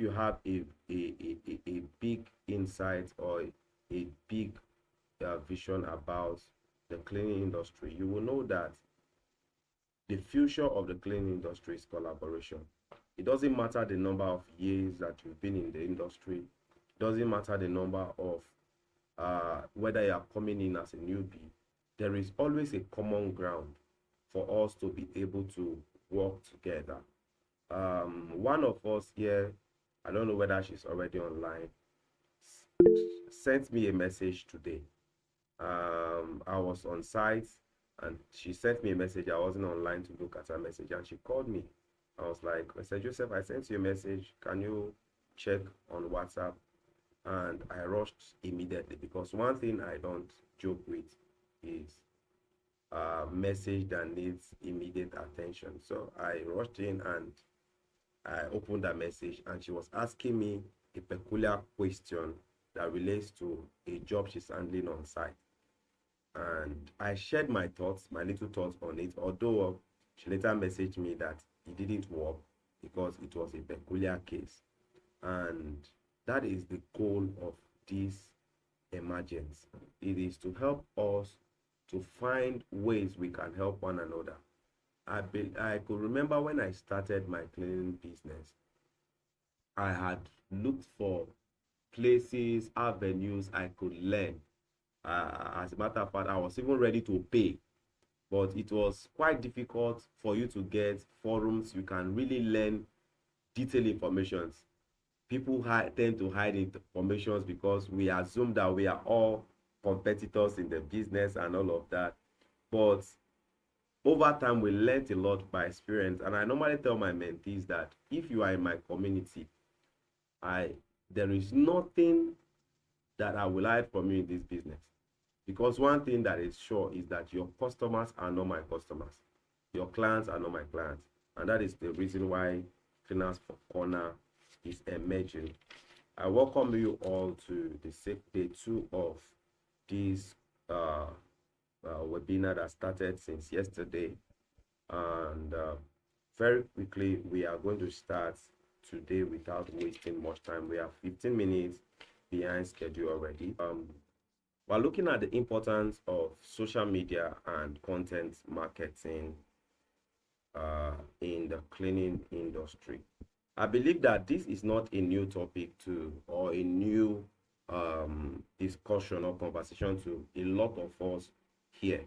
if you have a big insight or a big vision about the cleaning industry, you will know that the future of the cleaning industry is collaboration. It doesn't matter the number of years that you've been in the industry. It doesn't matter the number of whether you are coming in as a newbie. There is always a common ground for us to be able to work together. One of us here, I don't know whether she's already online, sent me a message today. I was on site and she sent me a message. I wasn't online to look at her message and she called me. I was like, Mr. Joseph, I sent you a message. Can you check on WhatsApp? And I rushed immediately because one thing I don't joke with is a message that needs immediate attention. So I rushed in and I opened that message and she was asking me a peculiar question that relates to a job she's handling on site. And I shared my thoughts, my little thoughts on it, although she later messaged me that it didn't work because it was a peculiar case. And that is the goal of this emergence. It is to help us to find ways we can help one another. I could remember when I started my cleaning business, I had looked for places, avenues I could learn. As a matter of fact, I was even ready to pay, but it was quite difficult for you to get forums you can really learn detailed information. People tend to hide information because we assume that we are all competitors in the business and all of that. But over time, we learned a lot by experience. And I normally tell my mentees that if you are in my community, I there is nothing that I will hide from you in this business. Because one thing that is sure is that your customers are not my customers. Your clients are not my clients. And that is the reason why Cleaners for Corner is emerging. I welcome you all to the day 2 of this webinar that started since yesterday. And very quickly, we are going to start today without wasting much time. We are 15 minutes behind schedule already. We're looking at the importance of social media and content marketing in the cleaning industry. I believe that this is not a new topic or a new discussion or conversation to a lot of us here,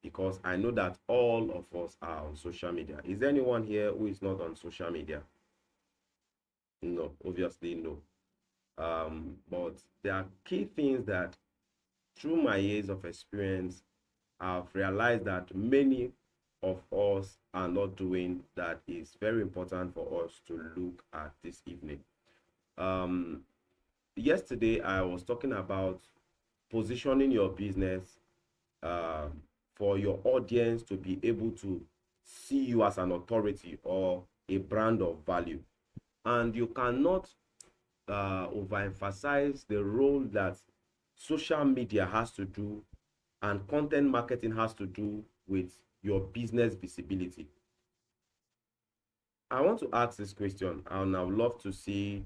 because I know that all of us are on social media. Is there anyone here who is not on social media? No, obviously no. But there are key things that through my years of experience, I've realized that many of us are not doing that is very important for us to look at this evening. Yesterday, I was talking about positioning your business for your audience to be able to see you as an authority or a brand of value. And you cannot overemphasize the role that social media has to do and content marketing has to do with your business visibility. I want to ask this question and I would love to see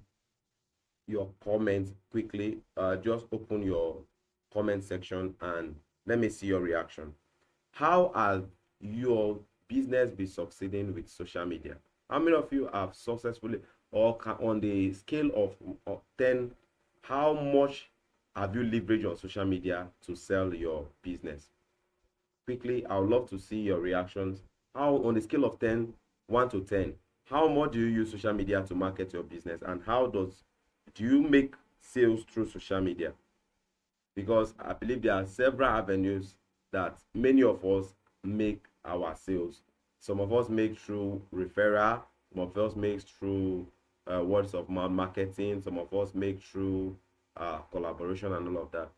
your comments quickly. Just open your comment section and let me see your reaction. How has your business been succeeding with social media? How many of you have successfully, or on the scale of 10, how much have you leveraged on social media to sell your business? Quickly, I would love to see your reactions. How, on the scale of 10, 1 to 10, how much do you use social media to market your business, and how do you make sales through social media? Because I believe there are several avenues that many of us make our sales. Some of us make through referral, some of us make through words of mouth marketing, some of us make through collaboration and all of that.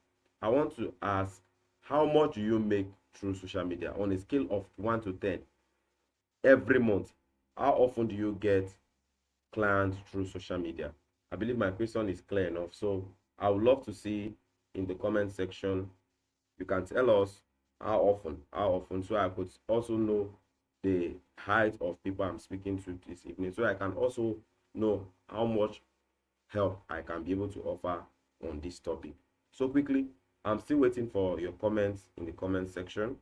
I want to ask, how much do you make through social media on a scale of 1 to 10 every month? How often do you get clients through social media? I believe my question is clear enough. So I would love to see in the comment section, you can tell us how often, so I could also know the height of people I'm speaking to this evening, so I can also know how much help I can be able to offer on this topic. So quickly, I'm still waiting for your comments in the comment section.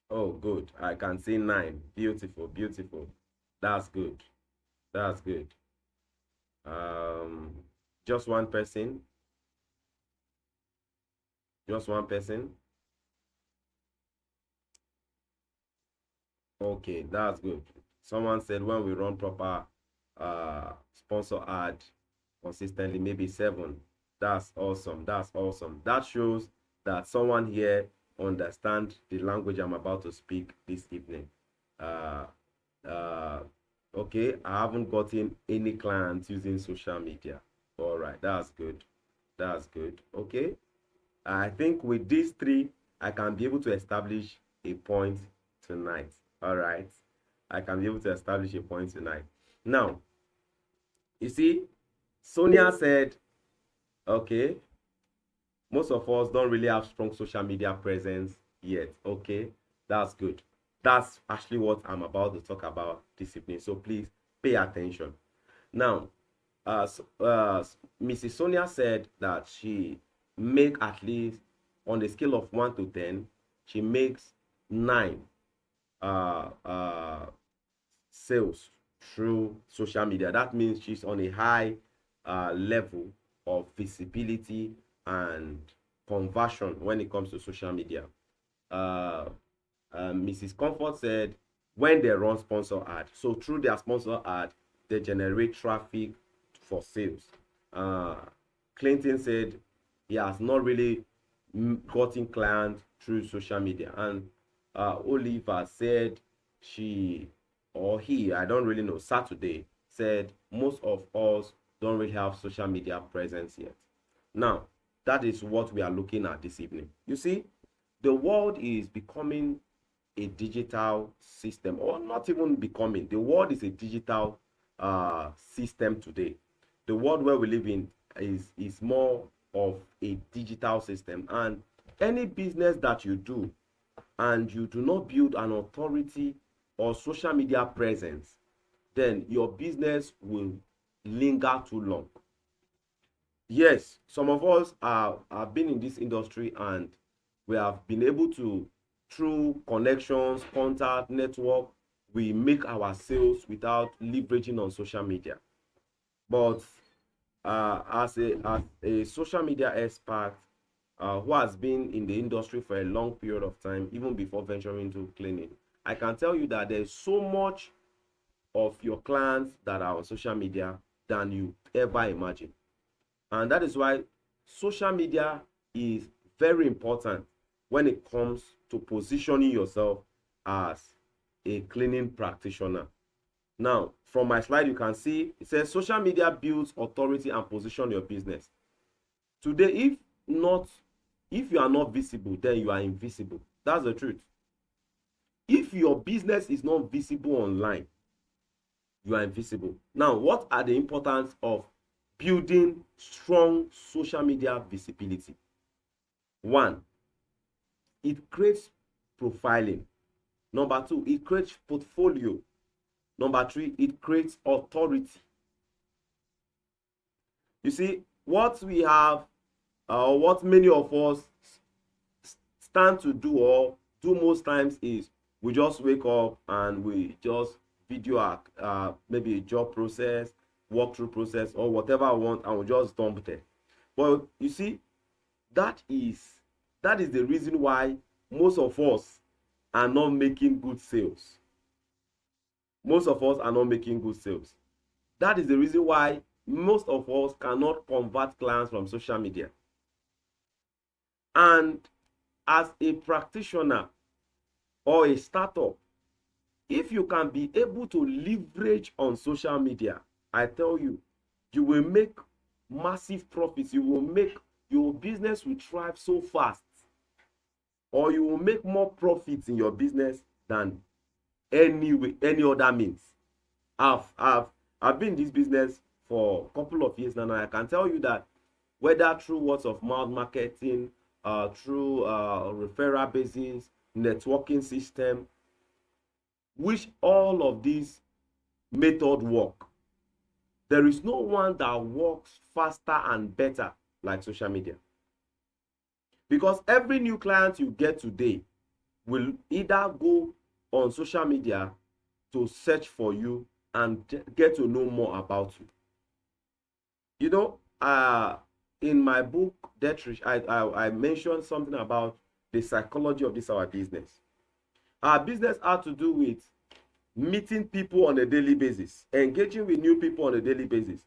Oh, good. I can see 9. Beautiful, beautiful. That's good. That's good. Um, just one person. Just one person. Okay, that's good. Someone said when we run proper sponsor ad consistently, maybe 7. That's awesome. That's awesome. That shows that someone here understands the language I'm about to speak this evening. Uh, uh, okay, I haven't gotten any clients using social media. All right, that's good. That's good. Okay, I think with these 3, I can be able to establish a point tonight. All right. I can be able to establish a point tonight. Now, you see, Sonia said, okay, most of us don't really have strong social media presence yet. Okay, that's good. That's actually what I'm about to talk about this evening. So please pay attention. Now, Mrs. Sonia said that she make at least on a scale of 1 to 10, she makes 9 uh, uh, sales through social media. That means she's on a high level of visibility and conversion when it comes to social media. Uh, Mrs. Comfort said when they run sponsor ad, so through their sponsor ad, they generate traffic for sales. Uh, Clinton said he has not really gotten clients through social media, and Oliver said she or he, I don't really know, Saturday said most of us don't really have social media presence yet. Now, that is what we are looking at this evening. You see, the world is becoming a digital system, or not even becoming. The world is a digital system today. The world where we live in is more of a digital system, and any business that you do and you do not build an authority or social media presence, then your business will linger too long. Yes, some of us have been in this industry and we have been able to, through connections, contact, network, we make our sales without leveraging on social media. But as a social media expert who has been in the industry for a long period of time, even before venturing into cleaning, I can tell you that there's so much of your clients that are on social media than you ever imagine. And that is why social media is very important when it comes to positioning yourself as a cleaning practitioner. Now, from my slide, you can see it says social media builds authority and position your business. Today, if you are not visible, then you are invisible. That's the truth. If your business is not visible online, you are invisible. Now, what are the importance of building strong social media visibility? 1, it creates profiling. Number 2, it creates portfolio. Number 3, it creates authority. You see, what we have, what many of us stand to do or do most times is we just wake up and we just video maybe a job process, walkthrough process, or whatever I want, and we just dump there. But you see, that is the reason why most of us are not making good sales. Most of us are not making good sales. That is the reason why most of us cannot convert clients from social media. And as a practitioner or a startup, if you can be able to leverage on social media, I tell you, you will make massive profits. You will make your business will thrive so fast, or you will make more profits in your business than any other means. I've been in this business for a couple of years now, and I can tell you that whether through words of mouth marketing, through referral basis, networking system, which all of these method work. There is no one that works faster and better like social media. Because every new client you get today will either go on social media to search for you and get to know more about you. You know, in my book, Debt Rich, I mentioned something about the psychology of this our business. Our business had to do with meeting people on a daily basis, engaging with new people on a daily basis.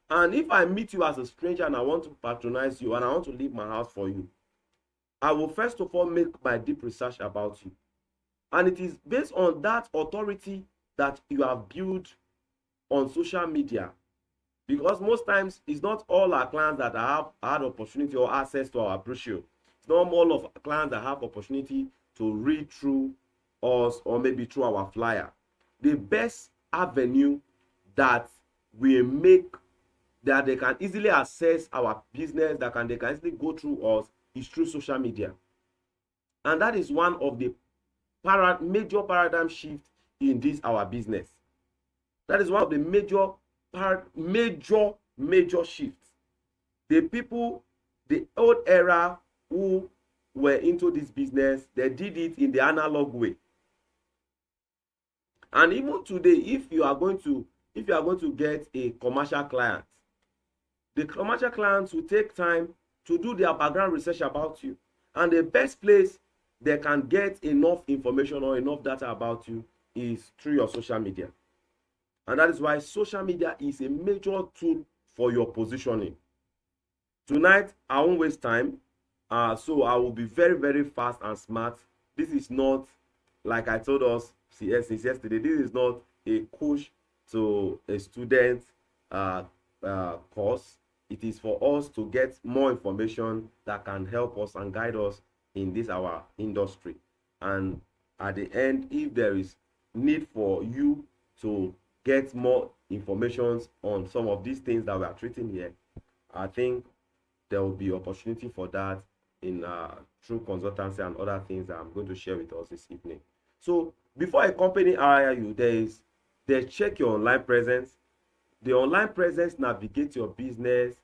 And if I meet you as a stranger and I want to patronize you and I want to leave my house for you, I will first of all make my deep research about you. And it is based on that authority that you have built on social media. Because most times, it's not all our clients that have had opportunity or access to our brochure. It's not all of our clients that have opportunity to read through us or maybe through our flyer. The best avenue that we make that they can easily access our business, that they can easily go through us, is through social media. And that is one of the major paradigm shift in this our business. That is one of the major shifts. The people, the old era who were into this business, they did it in the analog way. And even today, if you are going to get a commercial client, the commercial clients will take time to do their background research about you. And the best place they can get enough information or enough data about you is through your social media. And that is why social media is a major tool for your positioning. Tonight, I won't waste time. So I will be very, very fast and smart. This is not, like I told us since yesterday, this is not a coach to a student course. It is for us to get more information that can help us and guide us in this our industry. And at the end, if there is need for you to get more information on some of these things that we are treating here, I think there will be opportunity for that in through consultancy and other things that I'm going to share with us this evening. So before a company hire you, they check your online presence. The online presence navigates your business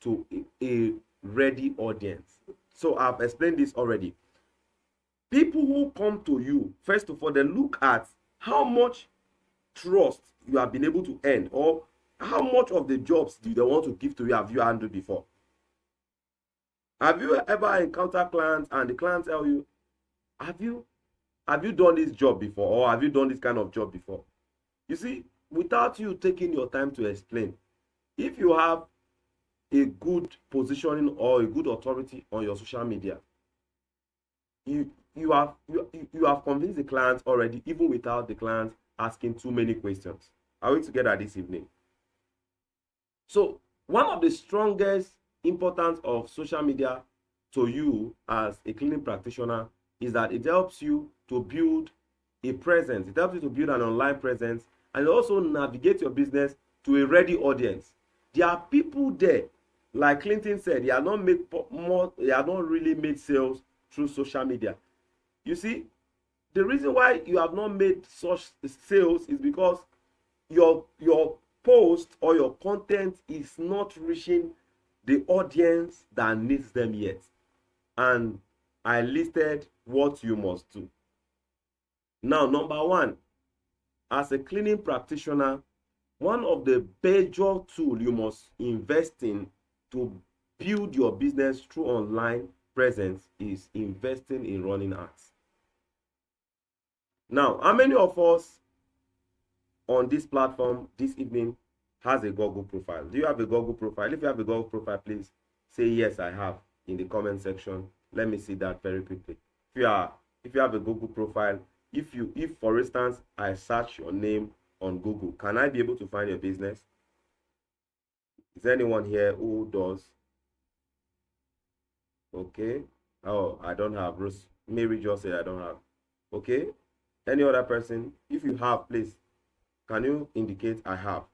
to a ready audience. So I've explained this already. People who come to you, first of all, they look at how much trust you have been able to earn, or how much of the jobs do they want to give to you have you handled before. Have you ever encountered clients and the client tell you, have you done this job before, or have you done this kind of job before? You see, without you taking your time to explain, if you have a good positioning or a good authority on your social media, you have convinced the client already, even without the client asking too many questions. Are we together this evening? So one of the strongest importance of social media to you as a clinic practitioner is that it helps you to build a presence. It helps you to build an online presence, and also navigate your business to a ready audience. There are people there, like Clinton said, they are not really made sales through social media. You see, the reason why you have not made such sales is because your post or your content is not reaching the audience that needs them yet. And I listed what you must do. Now, number one, as a cleaning practitioner, one of the major tools you must invest in to build your business through online presence is investing in running ads. Now, how many of us on this platform this evening has a Google profile? Do you have a Google profile? If you have a Google profile, please say yes, I have, in the comment section. Let me see that very quickly. If you have a Google profile, if for instance I search your name on Google, can I be able to find your business? Is there anyone here who does? Okay. Oh, I don't have. Mary just said I don't have. Okay. Any other person? If you have, please, can you indicate I have?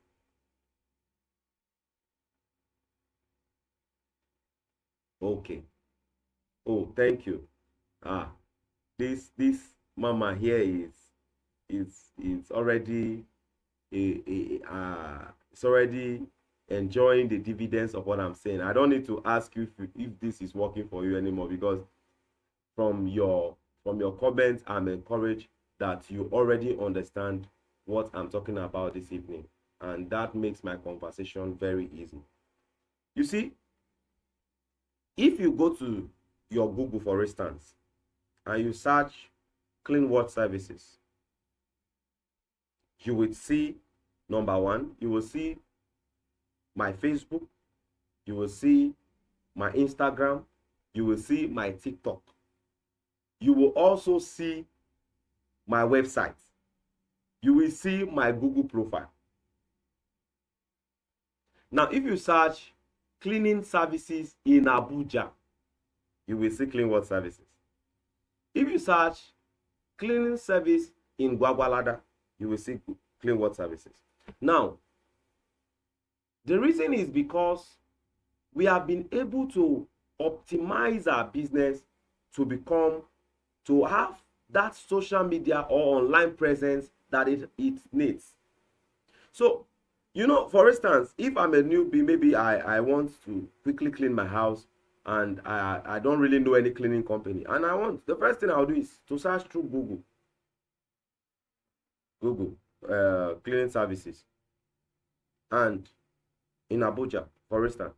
Okay. Oh, thank you. this mama here is already it's already enjoying the dividends of what I'm saying. I don't need to ask you if this is working for you anymore, because from your comments, I'm encouraged that you already understand what I'm talking about this evening, and that makes my conversation very easy. You see, if you go to your Google, for instance, and you search clean water services, you will see, number one, you will see my Facebook, you will see my Instagram, you will see my TikTok. You will also see my website. You will see my Google profile. Now, if you search cleaning services in Abuja, you will see clean water services. If you search cleaning service in Gwagwalada, you will see clean water services. Now, the reason is because we have been able to optimize our business to have that social media or online presence that it needs. So, you know, for instance, if I'm a newbie, maybe I want to quickly clean my house, and I don't really know any cleaning company, and the first thing I'll do is to search through Google cleaning services, and in Abuja, for instance,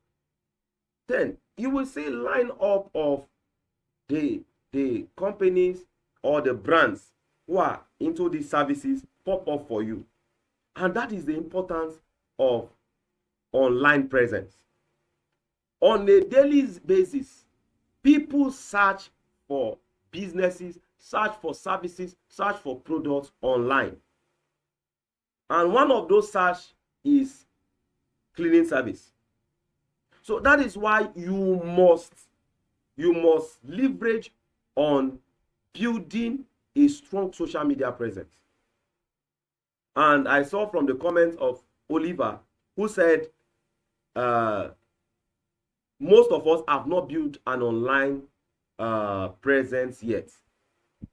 then you will see line up of the companies or the brands who are into these services pop up for you. And that is the importance of online presence. On a daily basis, people search for businesses, search for services, search for products online. And one of those search is cleaning service. So that is why you must leverage on building a strong social media presence. And I saw from the comments of Oliver, who said most of us have not built an online presence yet.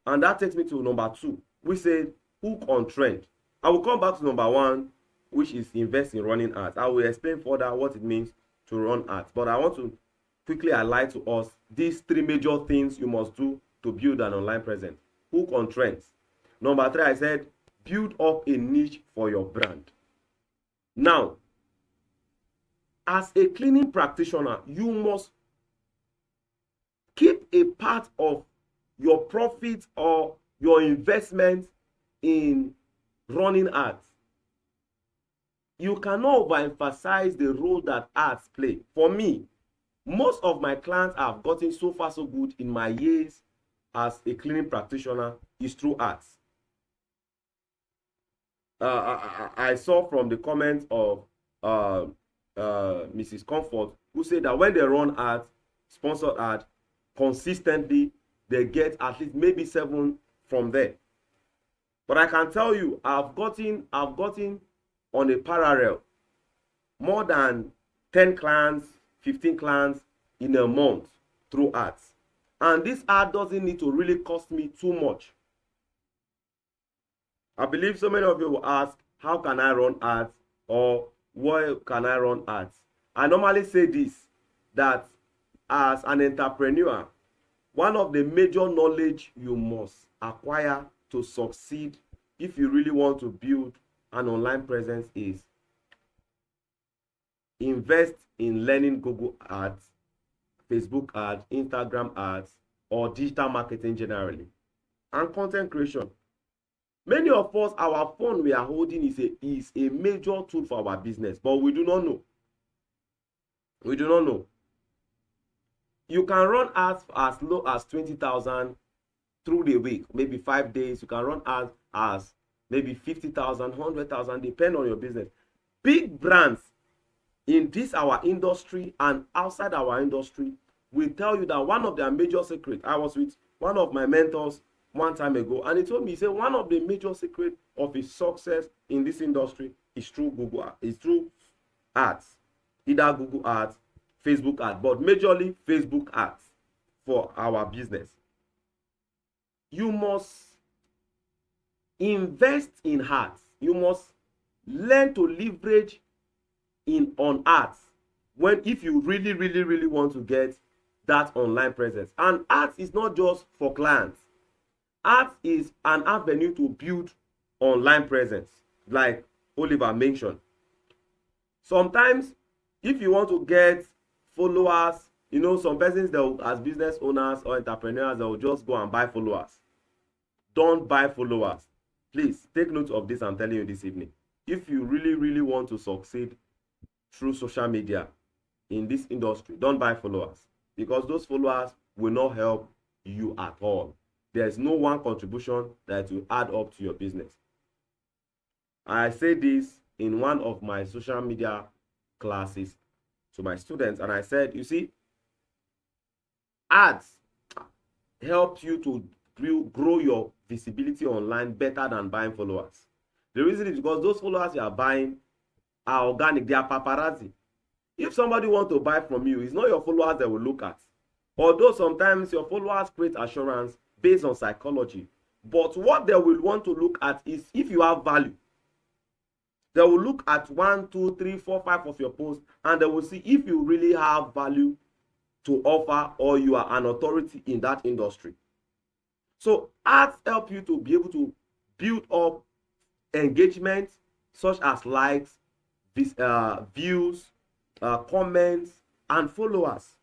And that takes me to number 2. We said hook on trend. I will come back to number 1, which is invest in running ads. I will explain further what it means to run ads. But I want to quickly highlight to us these 3 major things you must do to build an online presence. Hook on trends. Number 3, I said build up a niche for your brand. Now, as a cleaning practitioner, you must keep a part of your profit or your investment in running ads. You cannot overemphasize the role that ads play. For me, most of my clients have gotten so far so good in my years as a cleaning practitioner is through ads. I saw from the comments of Mrs. Comfort, who said that when they run ads, sponsored ad, consistently, they get at least maybe 7 from there. But I can tell you, I've gotten on a parallel more than 10 clients, 15 clients in a month through ads. And this ad doesn't need to really cost me too much. I believe so many of you will ask, how can I run ads, or where can I run ads? I normally say this, that as an entrepreneur, one of the major knowledge you must acquire to succeed if you really want to build an online presence is invest in learning Google ads, Facebook ads, Instagram ads, or digital marketing generally, and content creation. Many of us, our phone we are holding is a major tool for our business, but we do not know. We do not know. You can run ads as low as 20,000 through the week, maybe 5 days. You can run ads as maybe 50,000, 100,000, depend on your business. Big brands in this our industry and outside our industry will tell you that one of their major secrets. I was with one of my mentors one time ago, and he told me, he said one of the major secrets of his success in this industry is through Google, is through ads, either Google ads, Facebook ads, but majorly Facebook ads for our business. you must invest in art. You must learn to leverage on art when if you really want to get that online presence. And art is not just for clients. Art is an avenue to build online presence, like Oliver mentioned. Sometimes if you want to get followers, you know, some persons that will, as business owners or entrepreneurs, they will just go and buy followers. Don't buy followers. Please take note of this. I'm telling you this evening. If you really want to succeed through social media in this industry, don't buy followers, because those followers will not help you at all. There's no one contribution that will add up to your business. I say this in one of my social media classes to my students, and I said, you see, ads help you to grow your visibility online better than buying followers. The reason is because those followers you are buying are organic, they are paparazzi. If somebody wants to buy from you, it's not your followers they will look at. Although sometimes your followers create assurance based on psychology, but what they will want to look at is if you have value. They will look at 1, 2, 3, 4, 5 of your posts, and they will see if you really have value to offer or you are an authority in that industry. So ads help you to be able to build up engagement such as likes, views, comments, and followers.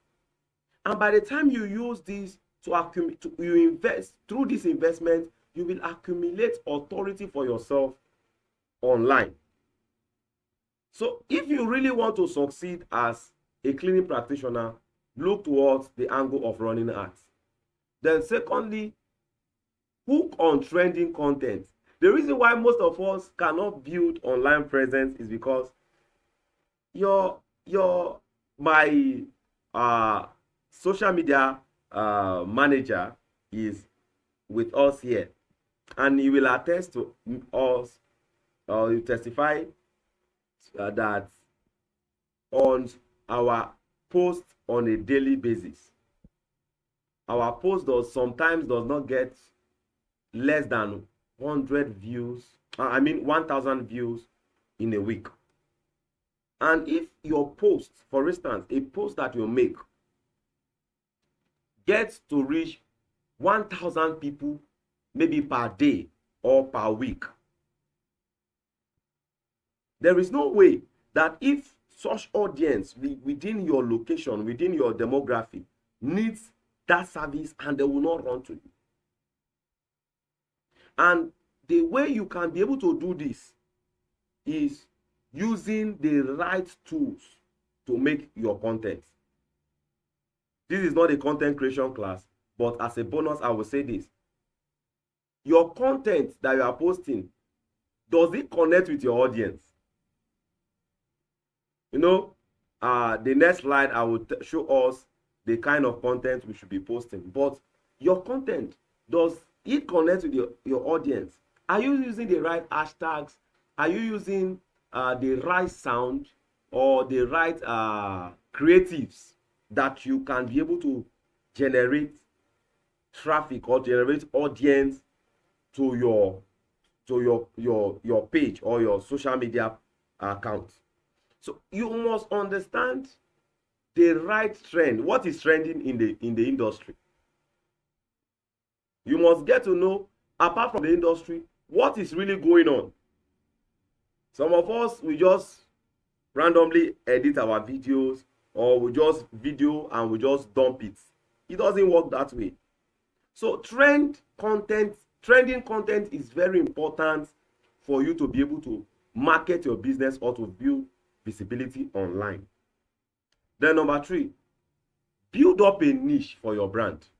And by the time you use this you invest, through this investment, you will accumulate authority for yourself online. So if you really want to succeed as a cleaning practitioner, look towards the angle of running ads. Then secondly, hook on trending content. The reason why most of us cannot build online presence is because my social media manager is with us here, and he will attest to us, or he testify that on our post on a daily basis, our post sometimes does not get less than 100 views, 1000 views in a week. And if your post, for instance, a post that you make gets to reach 1000 people maybe per day or per week, there is no way that if such audience within your location, within your demography, needs that service, and they will not run to you. And the way you can be able to do this is using the right tools to make your content. This is not a content creation class, but as a bonus, I will say this. Your content that you are posting, does it connect with your audience? You know, the next slide, I will show us the kind of content we should be posting. But your content, does it connect with your audience? Are you using the right hashtags? Are you using the right sound or the right creatives that you can be able to generate traffic or generate audience to your page or your social media account? So you must understand the right trend. What is trending in the industry? You must get to know, apart from the industry, what is really going on. Some of us, we just randomly edit our videos, or we just video and we just dump it. It doesn't work that way. So trending content is very important for you to be able to market your business or to build visibility online. Then number 3, build up a niche for your brand.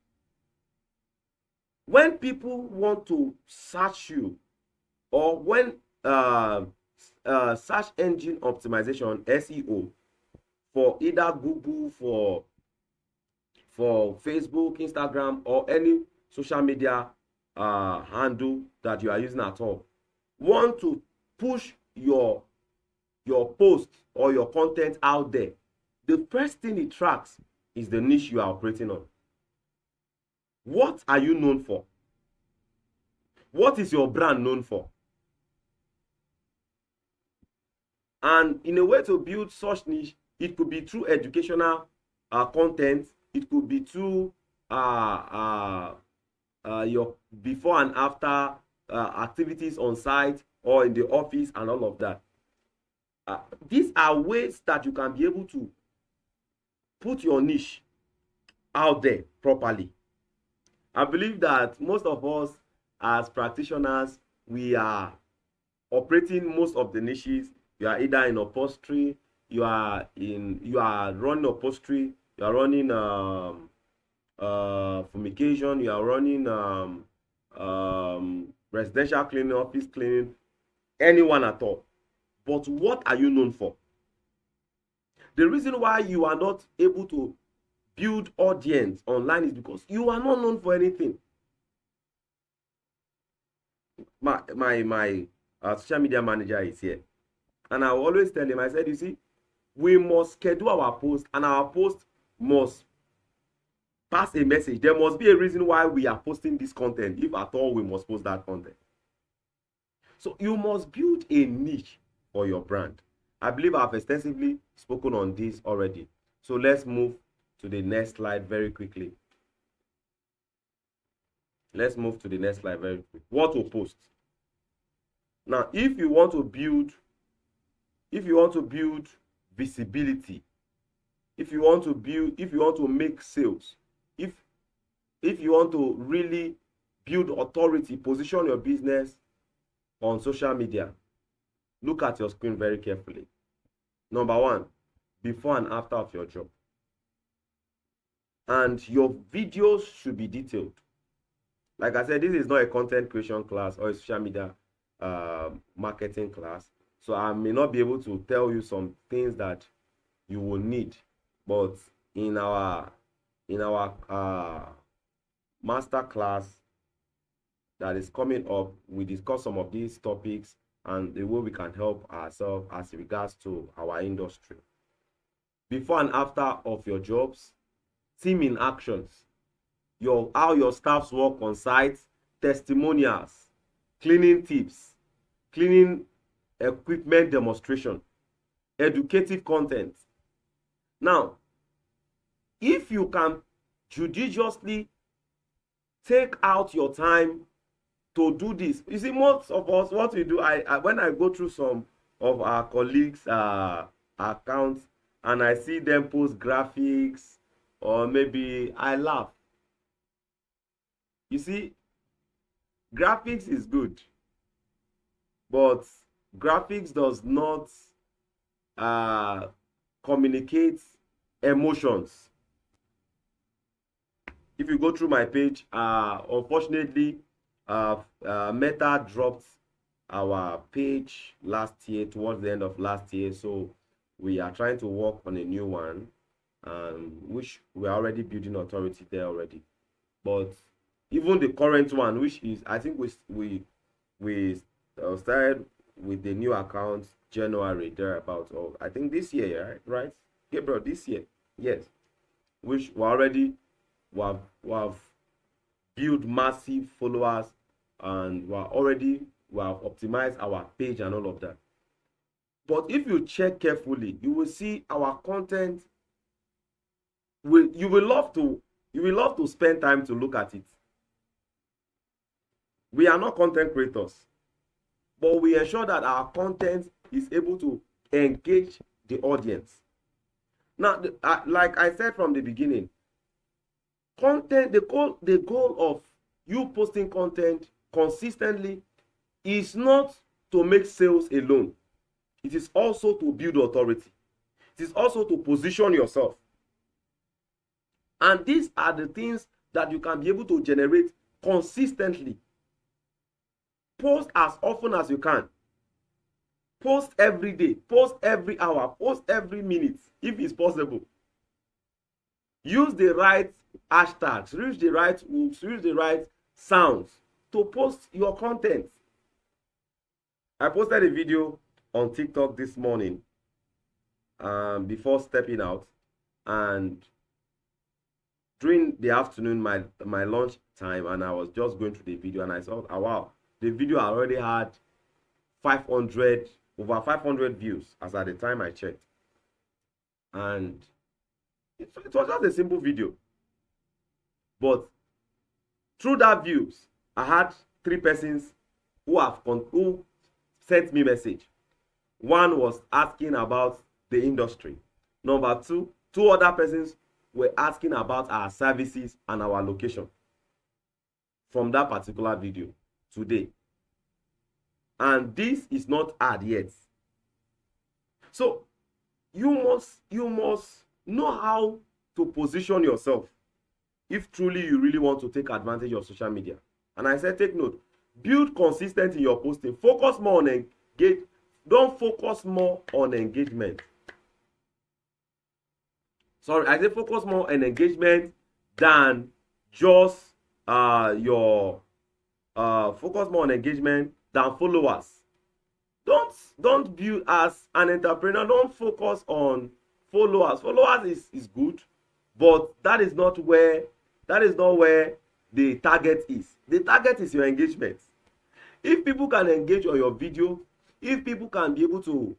When people want to search you, or when search engine optimization, SEO, for either Google, for Facebook, Instagram, or any social media handle that you are using at all, want to push your post or your content out there, the first thing it tracks is the niche you are operating on. What are you known for? What is your brand known for? And in a way to build such niche, it could be through educational content, it could be through your before and after activities on site or in the office and all of that. These are ways that you can be able to put your niche out there properly. I believe that most of us as practitioners, we are operating most of the niches. You are either in upholstery, you are running upholstery, you are running fumigation, you are running residential cleaning, office cleaning, anyone at all. But what are you known for? The reason why you are not able to build audience online is because you are not known for anything. My social media manager is here, and I will always tell him, I said, you see, we must schedule our post, and our post must pass a message. There must be a reason why we are posting this content, if at all we must post that content. So you must build a niche for your brand. I believe I've extensively spoken on this already. So let's move to the next slide very quickly. Let's move to the next slide very quickly. What to post? Now, if you want to build visibility, if you want to make sales, if you want to really build authority, position your business on social media, look at your screen very carefully. Number one, before and after of your job. And your videos should be detailed. Like I said, this is not a content creation class or a social media marketing class. So I may not be able to tell you some things that you will need. But in our master class that is coming up, we discuss some of these topics and the way we can help ourselves as regards to our industry. Before and after of your jobs, team in actions, how your staffs work on site, testimonials, cleaning tips, cleaning equipment demonstration, educative content. Now, if you can judiciously take out your time to do this, you see, most of us, what we do, I when I go through some of our colleagues' accounts and I see them post graphics, or maybe I laugh. You see, graphics is good, but graphics does not communicate emotions. If you go through my page, unfortunately, Meta dropped our page last year, towards the end of last year, so we are trying to work on a new one, which we are already building authority there already. But even the current one, which is, I think we started with the new account January thereabout, or I think this year, right? Gabriel, this year, yes. Which we have built massive followers, and we have optimized our page and all of that. But if you check carefully, you will see our content. You will love to spend time to look at it. We are not content creators, but we ensure that our content is able to engage the audience. Now, like I said from the beginning, content, the goal of you posting content consistently is not to make sales alone. It is also to build authority. It is also to position yourself. And these are the things that you can be able to generate consistently. Post as often as you can. Post every day, post every hour, post every minute if it's possible. Use the right hashtags, use the right hooks, use the right sounds to post your content. I posted a video on TikTok this morning before stepping out, and during the afternoon, my lunch time, and I was just going through the video and I saw, oh, wow, the video already had 500, over 500 views as at the time I checked. And it was just a simple video. But through that views, I had 3 persons who sent me message. One was asking about the industry. Number two other persons were asking about our services and our location from that particular video today. And this is not ad yet. So you must know how to position yourself if truly you really want to take advantage of social media. And I said, take note, build consistent in your posting. Focus more on engage. Don't focus more on engagement. Sorry, I say focus more on engagement than just your focus more on engagement than followers. Don't build as an entrepreneur. Don't focus on followers. Followers is good, but that is not where the target is. The target is your engagement. If people can engage on your video, if people can be able to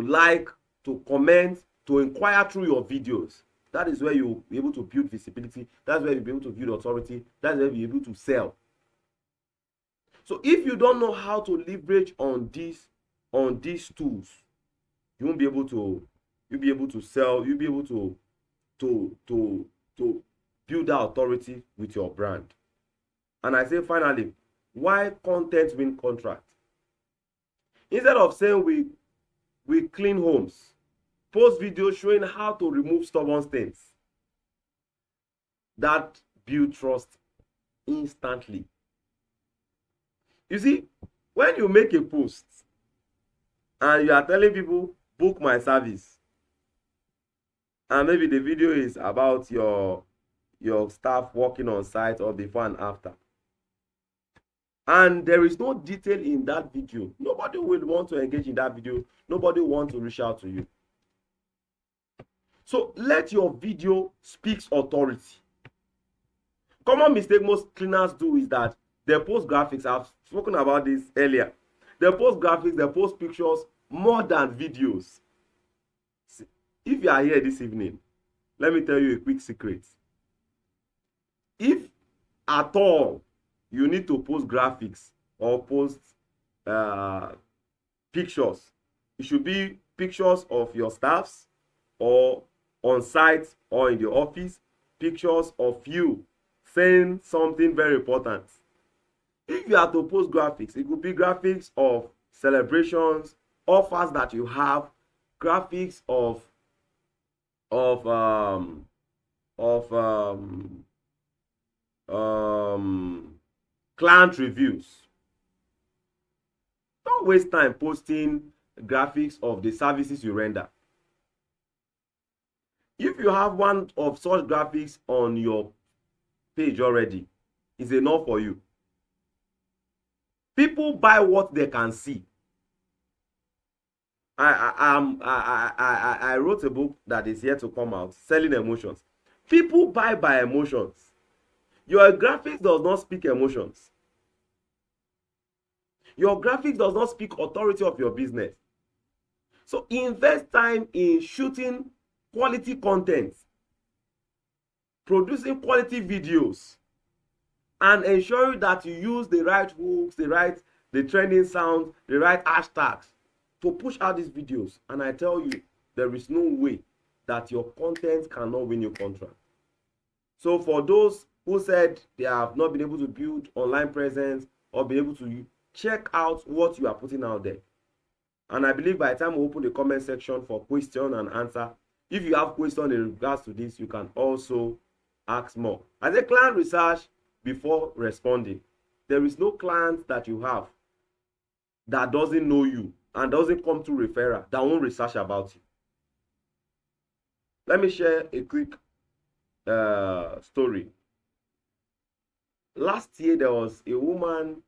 like, to comment, to inquire through your videos, that is where you'll be able to build visibility. That's where you'll be able to build authority. That's where you'll be able to sell. So if you don't know how to leverage on these tools, you won't be able to, you'll be able to sell, you'll be able to build that authority with your brand. And I say finally, why content win contract? Instead of saying we clean homes, post videos showing how to remove stubborn stains. That build trust instantly. You see, when you make a post and you are telling people, book my service, and maybe the video is about your staff working on site or before and after, and there is no detail in that video, nobody will want to engage in that video. Nobody will want to reach out to you. So let your video speak authority. Common mistake most cleaners do is that they post graphics. I've spoken about this earlier. They post graphics, they post pictures more than videos. If you are here this evening, let me tell you a quick secret. If at all you need to post graphics or post pictures, it should be pictures of your staffs or on site or in the office, pictures of you saying something very important. If you are to post graphics, it could be graphics of celebrations, offers that you have, graphics of client reviews. Don't waste time posting graphics of the services you render. If you have one of such graphics on your page already, it's enough for you. People buy what they can see. I wrote a book that is yet to come out, Selling Emotions. People buy by emotions. Your graphics does not speak emotions. Your graphics does not speak authority of your business. So invest time in shooting quality content, producing quality videos, and ensuring that you use the right hooks, the trending sounds, the right hashtags to push out these videos. And I tell you, there is no way that your content cannot win you contract. So for those who said they have not been able to build online presence or be able to, check out what you are putting out there. And I believe by the time we open the comment section for question and answer, if you have questions in regards to this, you can also ask more. As a client research before responding. There is no client that you have that doesn't know you and doesn't come to referral that won't research about you. Let me share a quick story. Last year there was a woman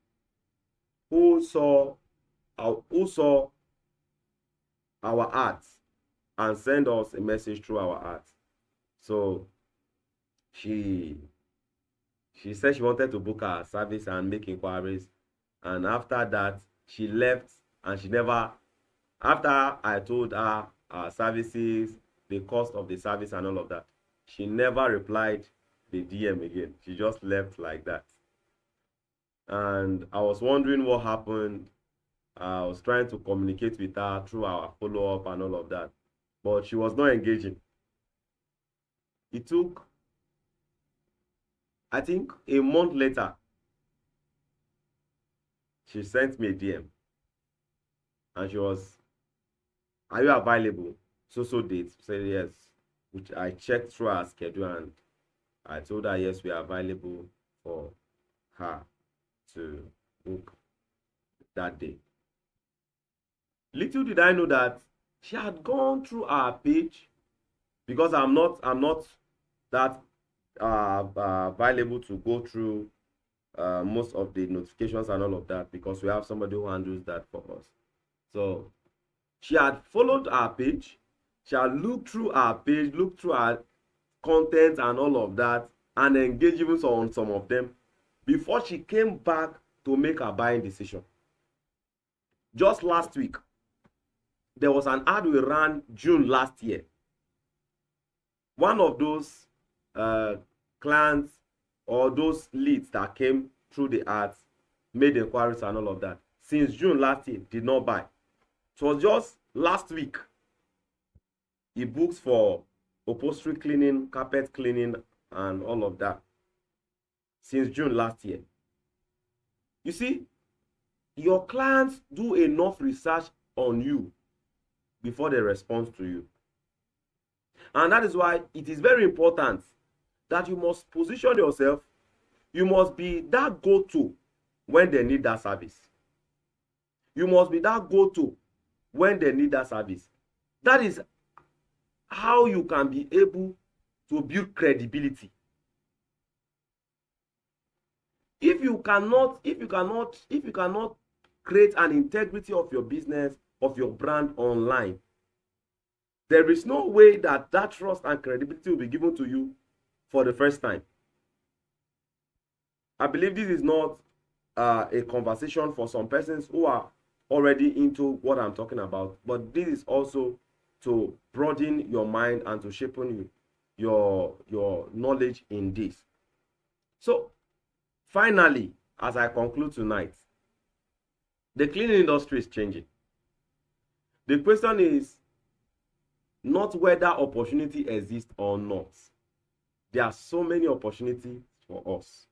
who saw our ads and sent us a message through our ads. So she She said she wanted to book her service and make inquiries. And after that, she left and she never, after I told her our services, the cost of the service and all of that, she never replied the DM again. She just left like that. And I was wondering what happened. I was trying to communicate with her through our follow-up and all of that, but she was not engaging. It took, I think, a month later, she sent me a DM and she was, "Are you available? So date." I said yes. Which I checked through her schedule and I told her yes, we are available for her to book that day. Little did I know that she had gone through our page, because I'm not that available to go through most of the notifications and all of that, because we have somebody who handles that for us. So she had followed our page, she had looked through our page, looked through our content and all of that, and engaged even on some of them before she came back to make her buying decision. Just last week, there was an ad we ran June last year. One of those clients or those leads that came through the ads, made inquiries and all of that, since June last year, did not buy. It was just last week he books for upholstery cleaning, carpet cleaning, and all of that. Since June last year. You see, your clients do enough research on you before they respond to you. And that is why it is very important that you must position yourself. You must be that go-to when they need that service. You must be that go-to when they need that service. That is how you can be able to build credibility. If you cannot create an integrity of your business, of your brand online, there is no way that trust and credibility will be given to you for the first time. I believe this is not a conversation for some persons who are already into what I'm talking about, but this is also to broaden your mind and to sharpen your knowledge in this. So finally, as I conclude tonight, the cleaning industry is changing. The question is not whether opportunity exists or not. There are so many opportunities for us.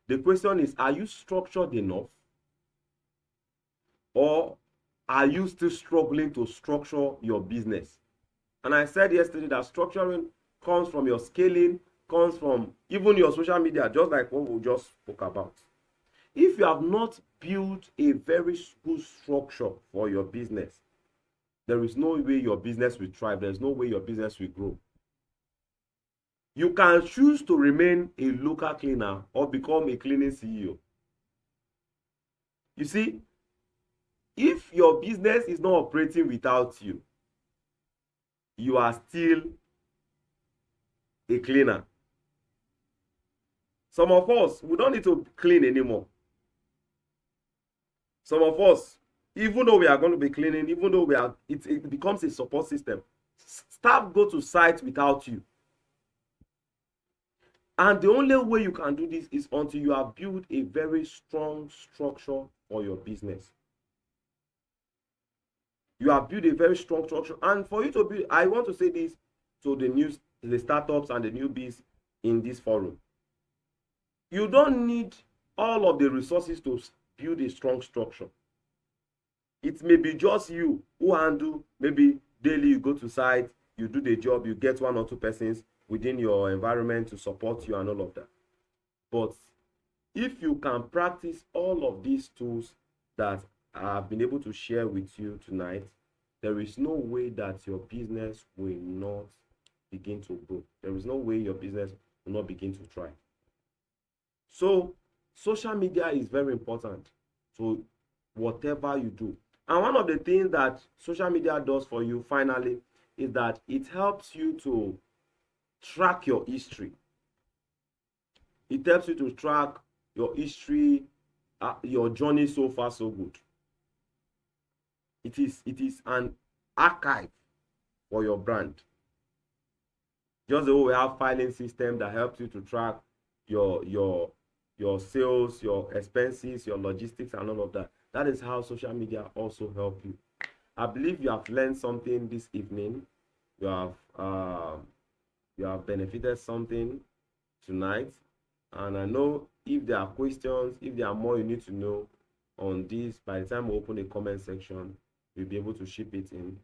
The question is, are you structured enough? Or are you still struggling to structure your business? And I said yesterday that structuring comes from your scaling, comes from even your social media, just like what we just spoke about. If you have not built a very good structure for your business, there is no way your business will thrive. There is no way your business will grow. You can choose to remain a local cleaner or become a cleaning CEO. You see, if your business is not operating without you, you are still a cleaner. Some of us, we don't need to clean anymore. Some of us, even though we are going to be cleaning, even though it becomes a support system. Staff go to site without you. And the only way you can do this is until you have built a very strong structure for your business. You have built a very strong structure. And for you to build, I want to say this to the startups and the newbies in this forum. You don't need all of the resources to build a strong structure. It may be just you who handle, maybe daily you go to site, you do the job, you get 1 or 2 persons within your environment to support you and all of that. But if you can practice all of these tools that I've been able to share with you tonight, there is no way that your business will not begin to grow. There is no way your business will not begin to thrive. So social media is very important to whatever you do. And one of the things that social media does for you finally is that it helps you to track your history. It helps you to track your history, your journey so far so good. It is an archive for your brand. Just the way we have filing system that helps you to track your sales, your expenses, your logistics, and all of that. That is how social media also help you. I believe you have learned something this evening. You have benefited something tonight, and I know if there are questions, if there are more you need to know on this, by the time we open the comment section, we'll be able to ship it in.